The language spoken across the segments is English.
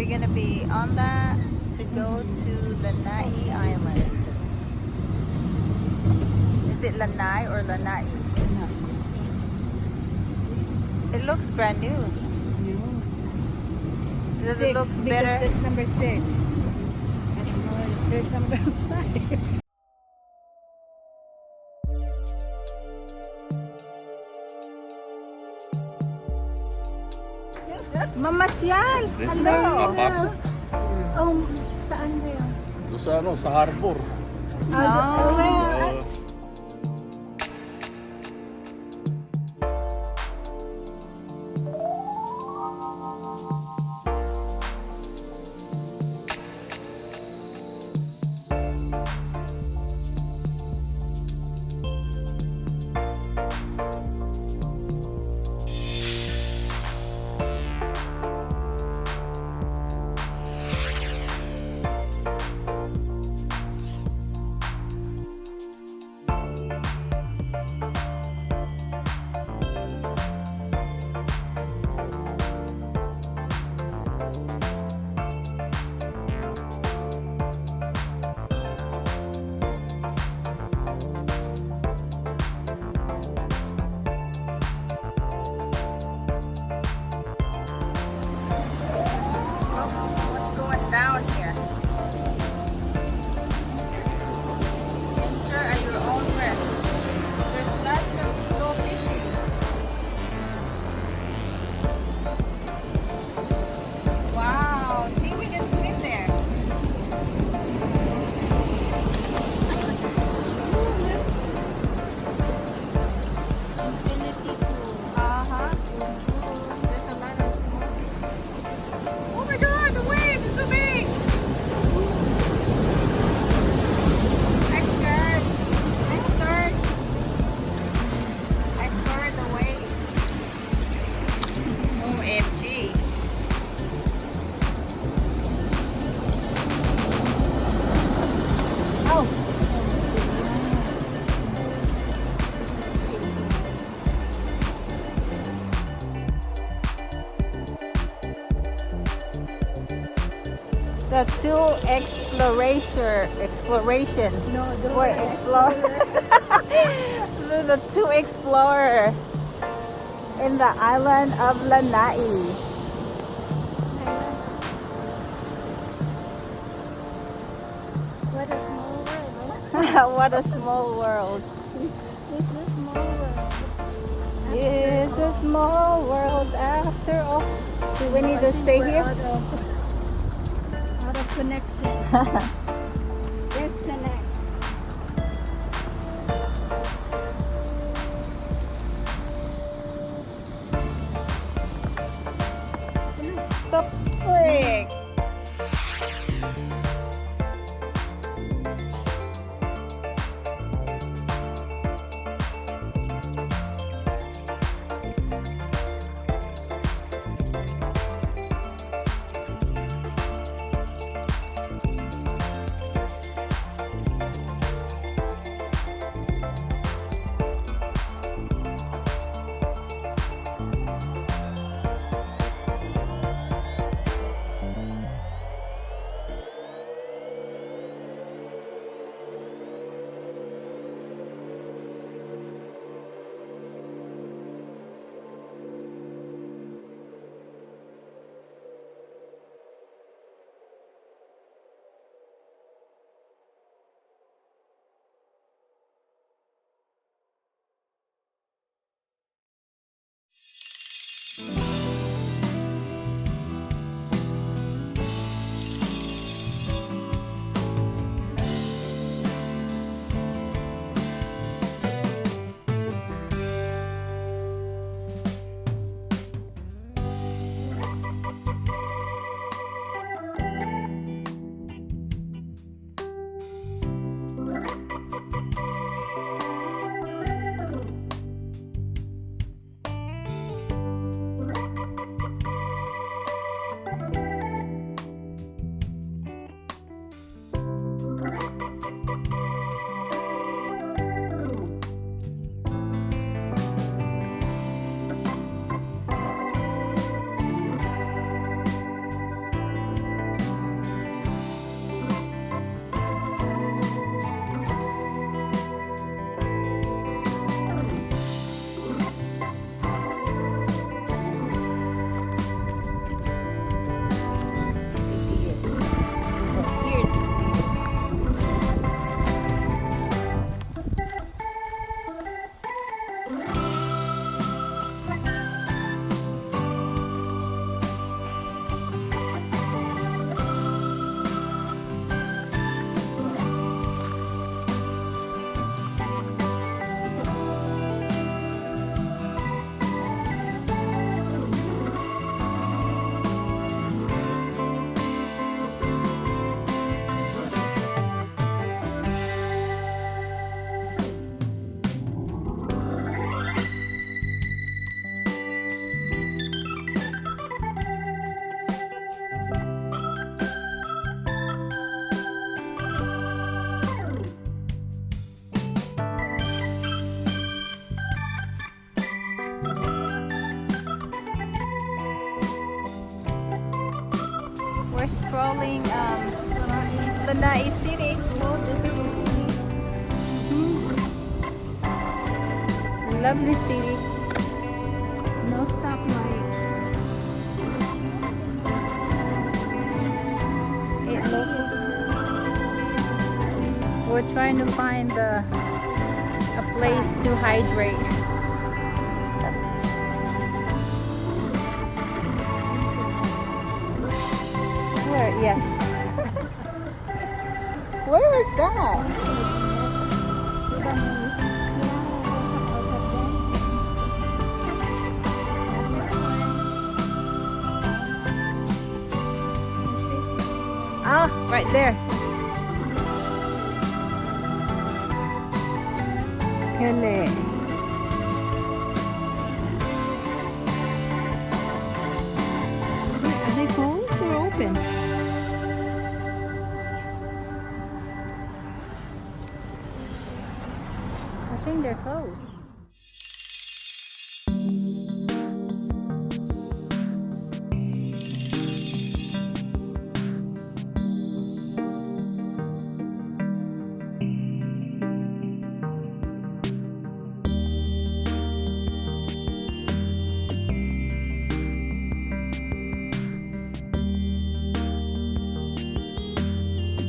we're gonna be on that to go to Lanai Island. Is it Lanai or Lanai? No. It looks brand new. No. Does Six, it look because better? that's number 6. I don't know if there's number 5. Mamasyal! Hello! Papasok. Saan ba yun? Doon sa sa harbor. No. What's going down here? Enter at your own risk. There's lots of slow fishing. Wow, see, we can swim there. Uh-huh. There's a lot of small fish. Oh my god, the wave is so big! I scared. I scared the wave. OMG. The exploration. No, don't Or explore. The two explorer in the island of Lanai. What a small world. What a small world. It's a small world. It's a small world after all. Do we need to stay here? Out of connection. Disconnect. The frick? We're strolling Lanai City. Lovely city. No stoplight. It local. We're trying to find a place to hydrate. Where? Yes. Where is that? Ah, right there. Keoni. Are they closed or open? I think they're closed.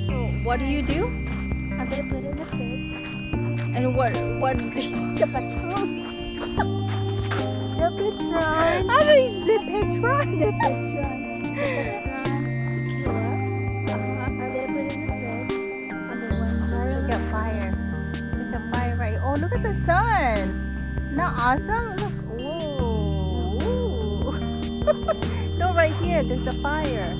So, what do you do? I'm gonna put it in the fridge. And what? The patron. The patron. How do you The patron. The patron. I'm gonna put it in the fridge. And then when Look at fire. There's a fire right. Oh, look at the sun. Not awesome? Look. Whoa. No, right here. There's a fire.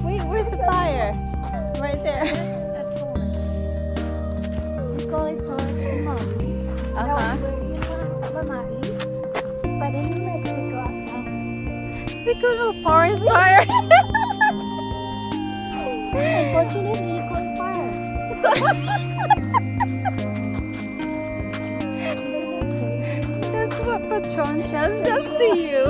Wait, where's the fire? Right there. we call it torch in Maui. Uh-huh. Lanai. But in Mexico, We could have a forest fire. unfortunately, you call it fire. That's what Patron does to you.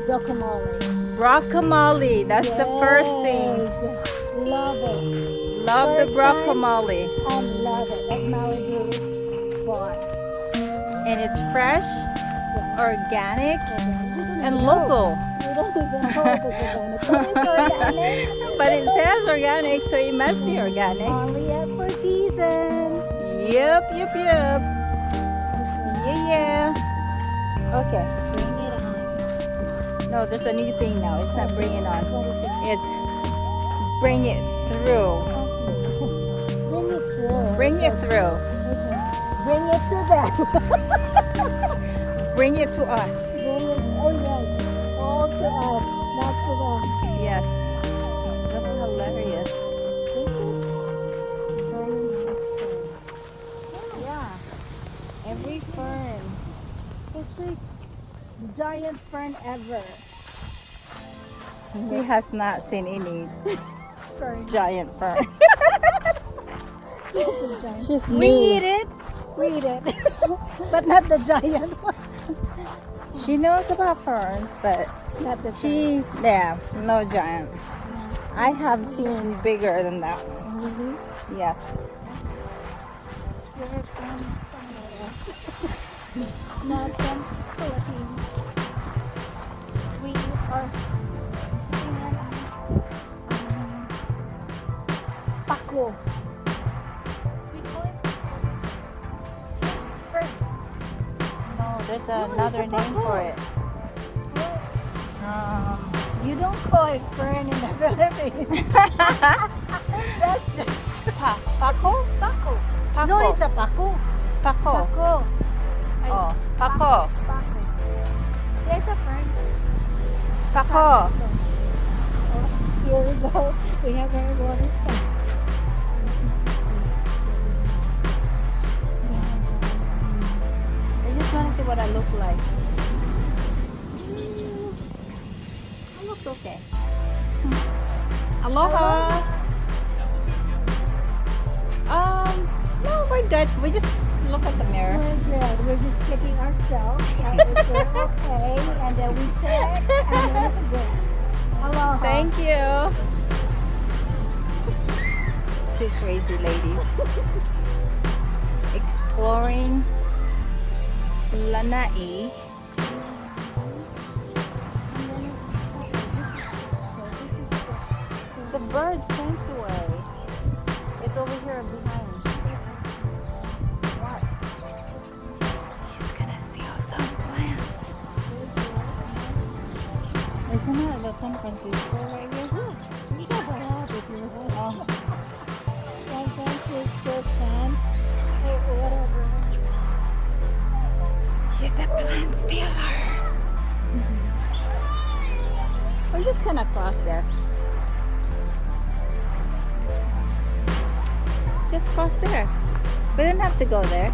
Guacamole. Guacamole. That's the first thing. Love it. Love the First time. guacamole. I love it. Like Malibu bought. And it's fresh, organic, and We local. don't even know if it's organic. But it's organic. But it says organic, so it must be organic. Only at Four Seasons. Yep. Yeah. Okay. Bring it on. No, there's a new thing now. It's not bring it on. What is it? It's bring it through. Bring it through. Bring it through. Okay. Bring it to them. Bring it to us. Bring it. Oh yes. All to us, not to them. Yes. That's hilarious. This is very interesting. Yeah. Every fern. It's like the giant fern ever. She has not seen any Fern. giant fern. It's a giant. She's Read new. it. Read it. But not the giant one. She knows about ferns, but Not the no giant. I have seen bigger than that. Really? Yes. Where from? Not from Philippines. We are in Paco. We call it Fern. No, there's it's another a name Paco. for it. You don't call it Fern in the Philippines. That's just Paco? Paco. Paco. No, it's a Paco. Paco. Paco. Oh, Paco. Paco. There's a Fern. Paco. Oh, here we go. We have our water spout. I just want to see what I look like. I look okay. Aloha. No, we're good. We just look at the mirror. We're good. We're just checking ourselves. And if we're okay, and then we check, and then it's good. Aloha. Thank you. Two crazy ladies exploring Lanai. The bird sanctuary. It's over here behind. What? She's gonna steal some plants. Isn't it the San Francisco right here? You got a lot if you're home. Oh, San Francisco, Sands, or whatever. she's the plant stealer. We're just gonna cross there. Just cross there. We don't have to go there.